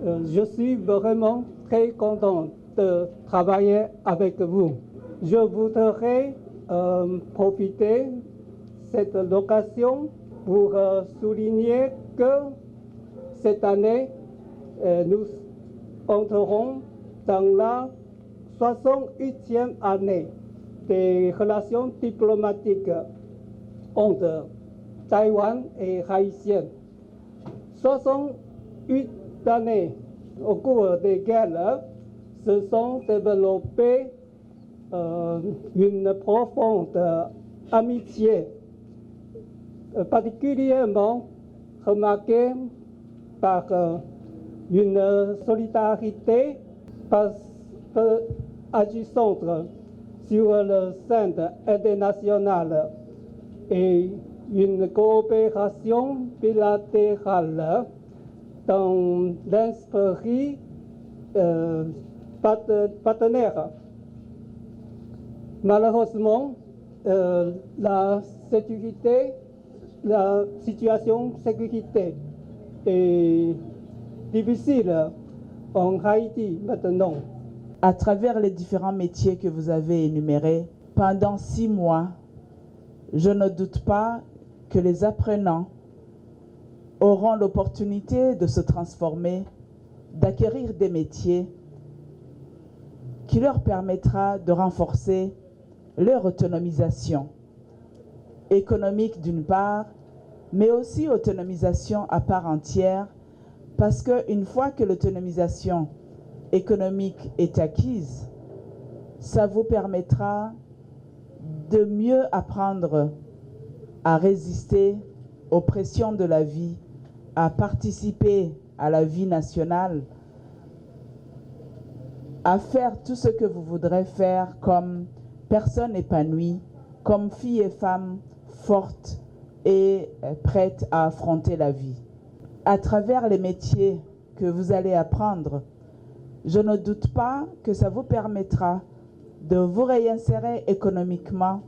Je suis vraiment très content de travailler avec vous. Je voudrais profiter de cette occasion pour souligner que cette année, nous entrerons dans la 68e année des relations diplomatiques entre Taïwan et Haïtienne. 68 années au cours desquelles se sont développées une profonde amitié, particulièrement remarquée par une solidarité agissante sur le scène international et une coopération bilatérale dans l'esprit partenaire. Malheureusement, la situation de sécurité est difficile en Haïti maintenant. À travers les différents métiers que vous avez énumérés, pendant 6 mois, je ne doute pas que les apprenants auront l'opportunité de se transformer, d'acquérir des métiers qui leur permettra de renforcer leur autonomisation économique d'une part, mais aussi autonomisation à part entière, parce qu'une fois que l'autonomisation économique est acquise, ça vous permettra de mieux apprendre à résister aux pressions de la vie, à participer à la vie nationale, à faire tout ce que vous voudrez faire comme personne épanouie, comme fille et femme forte et prête à affronter la vie. À travers les métiers que vous allez apprendre, je ne doute pas que ça vous permettra de vous réinsérer économiquement,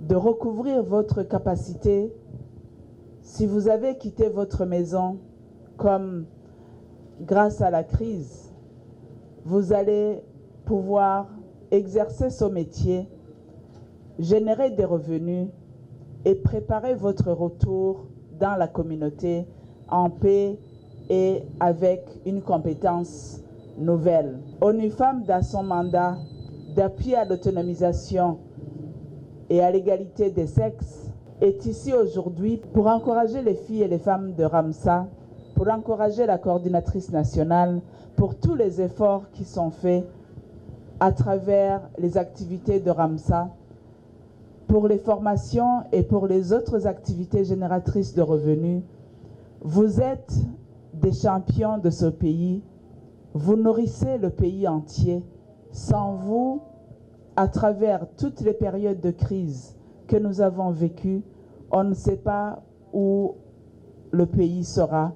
de recouvrir votre capacité. Si vous avez quitté votre maison, comme grâce à la crise, vous allez pouvoir exercer ce métier, générer des revenus et préparer votre retour dans la communauté en paix et avec une compétence nouvelle. ONU Femmes, dans son mandat d'appui à l'autonomisation et à l'égalité des sexes, est ici aujourd'hui pour encourager les filles et les femmes de Ramsa, pour encourager la coordinatrice nationale, pour tous les efforts qui sont faits à travers les activités de Ramsa, pour les formations et pour les autres activités génératrices de revenus. Vous êtes des champions de ce pays. Vous nourrissez le pays entier. Sans vous, à travers toutes les périodes de crise que nous avons vécues, on ne sait pas où le pays sera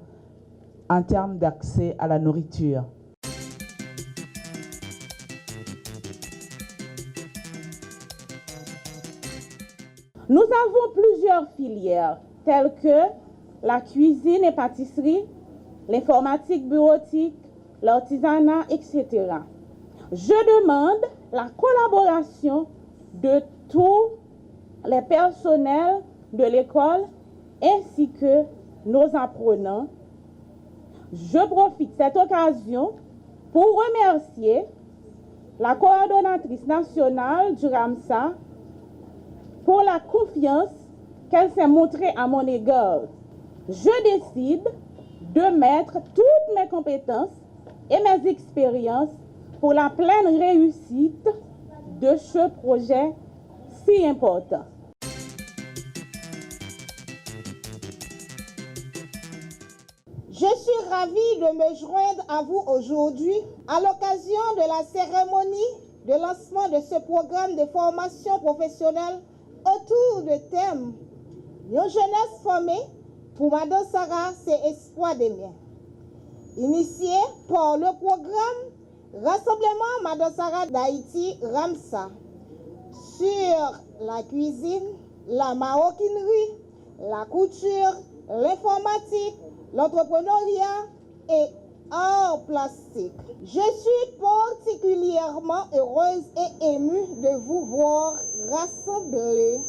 en termes d'accès à la nourriture. Nous avons plusieurs filières, telles que la cuisine et pâtisserie, l'informatique bureautique, l'artisanat, etc. Je demande la collaboration de tous les personnels de l'école ainsi que nos apprenants. Je profite de cette occasion pour remercier la coordonnatrice nationale du Ramsa pour la confiance qu'elle s'est montrée à mon égard. Je décide de mettre toutes mes compétences et mes expériences pour la pleine réussite de ce projet si important. Je suis ravie de me joindre à vous aujourd'hui à l'occasion de la cérémonie de lancement de ce programme de formation professionnelle autour du thème « Une jeunesse formée pour Madame Sarah, c'est espoir des miens ». Initié par le programme Rassemblement Madame Sarah d'Haïti Ramsa sur la cuisine, la maroquinerie, la couture, l'informatique, l'entrepreneuriat et arts plastiques. Je suis particulièrement heureuse et émue de vous voir rassemblés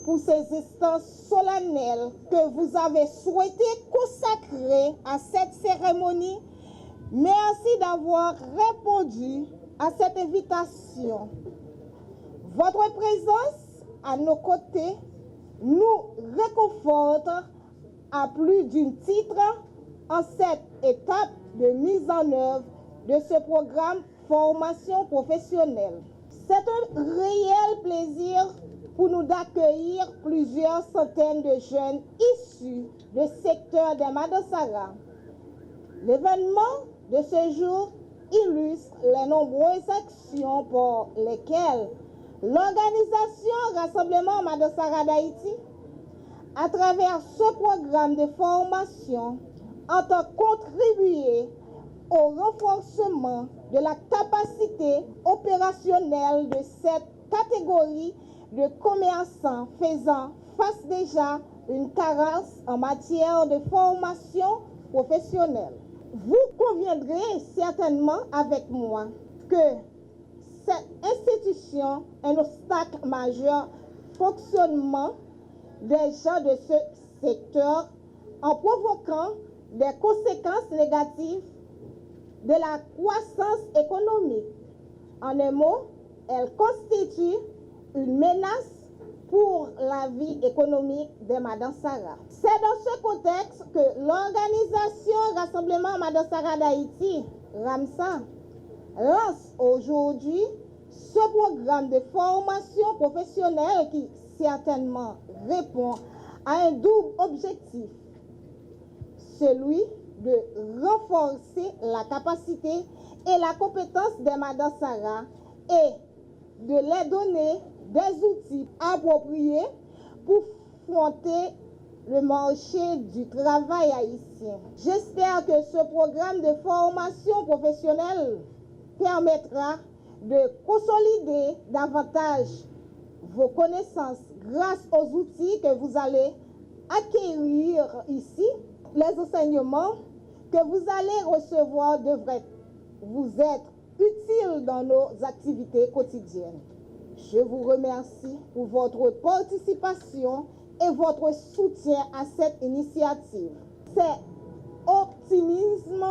pour ces instants solennels que vous avez souhaité consacrer à cette cérémonie. Merci d'avoir répondu à cette invitation. Votre présence à nos côtés nous réconforte à plus d'un titre en cette étape de mise en œuvre de ce programme formation professionnelle. C'est un réel plaisir pour nous d'accueillir plusieurs centaines de jeunes issus du secteur de Madansara. L'événement de ce jour illustre les nombreuses actions pour lesquelles l'organisation Rassemblement Madansara d'Haïti, à travers ce programme de formation, entend contribuer au renforcement de la capacité opérationnelle de cette catégorie de commerçants faisant face déjà une carence en matière de formation professionnelle. Vous conviendrez certainement avec moi que cette institution est un obstacle majeur au fonctionnement des gens de ce secteur en provoquant des conséquences négatives de la croissance économique. En un mot, elle constitue une menace pour la vie économique de Madansara. C'est dans ce contexte que l'organisation Rassemblement Madansara d'Haïti, RAMSA, lance aujourd'hui ce programme de formation professionnelle qui certainement répond à un double objectif, celui de renforcer la capacité et la compétence des Madansara et de les donner des outils appropriés pour affronter le marché du travail haïtien. J'espère que ce programme de formation professionnelle permettra de consolider davantage vos connaissances grâce aux outils que vous allez acquérir ici. Les enseignements que vous allez recevoir devraient vous être utiles dans nos activités quotidiennes. Je vous remercie pour votre participation et votre soutien à cette initiative. Cet optimisme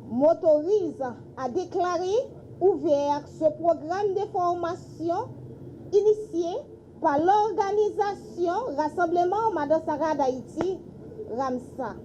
m'autorise à déclarer ouvert ce programme de formation initié par l'organisation Rassemblement Madansara d'Haïti, RAMSA.